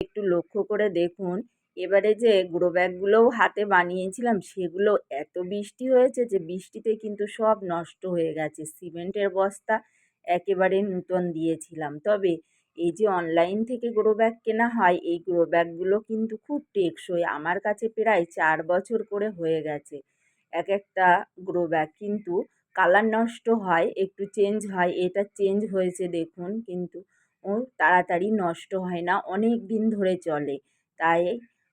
একটু লক্ষ্য করে দেখুন, এবারে যে গ্রো ব্যাগগুলোও হাতে বানিয়েছিলাম সেগুলো এত বৃষ্টি হয়েছে যে বৃষ্টিতে কিন্তু সব নষ্ট হয়ে গেছে। সিমেন্টের বস্তা একেবারে নূতন দিয়েছিলাম। তবে এই যে অনলাইন থেকে গ্রো ব্যাগ কেনা হয়, এই গ্রো ব্যাগগুলো কিন্তু খুব টেকসই। আমার কাছে প্রায় 4 বছর করে হয়ে গেছে এক একটা গ্রো ব্যাগ, কিন্তু কালার নষ্ট হয়, একটু চেঞ্জ হয়। এটা চেঞ্জ হয়েছে দেখুন, কিন্তু তাড়াতাড়ি নষ্ট হয় না, অনেক দিন ধরে চলে। তাই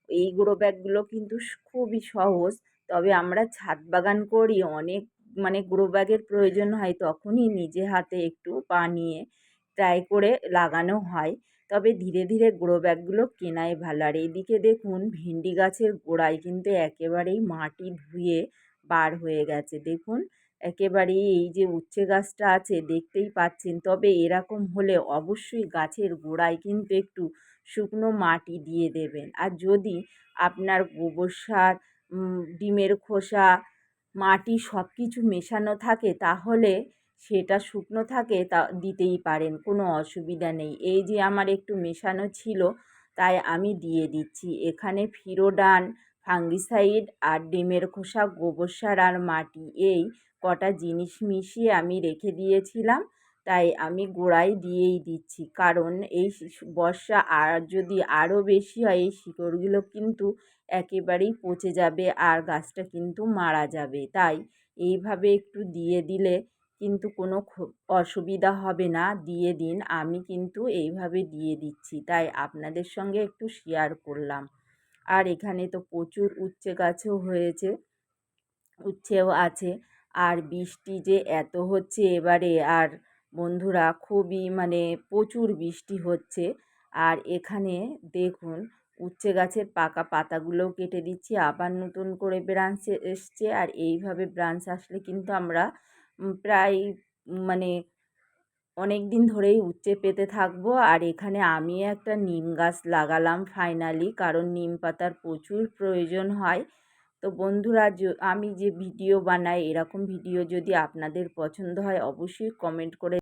এই গ্রো ব্যাগগুলো কিন্তু খুবই সহজ। তবে আমরা ছাদ বাগান করি, অনেক গ্রো ব্যাগের প্রয়োজন হয়, তখনই নিজে হাতে একটু বানিয়ে ট্রাই করে লাগানো হয়। তবে ধীরে ধীরে গ্রো ব্যাগগুলো কেনাই ভালো। আর এদিকে দেখুন, ভেন্ডি গাছের গোড়ায় কিন্তু একেবারেই মাটি ধুয়ে বার হয়ে গেছে দেখুন। একেবারেই এই যে উচ্ছে গাছটা আছে দেখতেই পাচ্ছেন। তবে এরকম হলে অবশ্যই গাছের গোড়ায় কিন্তু একটু শুকনো মাটি দিয়ে দেবেন। আর যদি আপনার গোবর সার, ডিমের খোসা, মাটি সব কিছু মেশানো থাকে তাহলে সেটা শুকনো থাকে তা দিতেই পারেন, কোনো অসুবিধা নেই। এই যে আমার একটু মেশানো ছিল তাই আমি দিয়ে দিচ্ছি। এখানে ফিরোডান, ফাঙ্গিসাইড আর ডিমের খোসা, গোবর সার আর মাটি, এই কটা জিনিস মিশিয়ে আমি রেখে দিয়েছিলাম। তাই আমি গোড়ায় দিয়েই দিচ্ছি, কারণ এই বর্ষা আর যদি আরও বেশি হয় এই শিকড়গুলো কিন্তু একেবারেই পচে যাবে আর গাছটা কিন্তু মারা যাবে। তাই এইভাবে একটু দিয়ে দিলে কিন্তু কোনো অসুবিধা হবে না, দিয়ে দিন। আমি কিন্তু এইভাবে দিয়ে দিচ্ছি, তাই আপনাদের সঙ্গে একটু শেয়ার করলাম। আর এখানে তো প্রচুর উচ্ছে গাছও হয়েছে, উচ্ছেও আছে। আর বৃষ্টি যে এত হচ্ছে এবারে, আর বন্ধুরা খুবই প্রচুর বৃষ্টি হচ্ছে। আর এখানে দেখুন, উচ্ছে গাছের পাকা পাতাগুলোও কেটে দিচ্ছি, আবার নতুন করে ব্রাঞ্চ এসছে। আর এইভাবে ব্রাঞ্চ আসলে কিন্তু আমরা প্রায় মানে অনেক দিন ধরেই উচ্ছে পেতে থাকবো। আর এখানে আমি একটা নিম গাছ লাগালাম ফাইনালি, কারণ নিম পাতার প্রচুর প্রয়োজন হয়। তো বন্ধুরা, আমি যে ভিডিও বানাই এরকম ভিডিও যদি আপনাদের পছন্দ হয় অবশ্যই কমেন্ট করে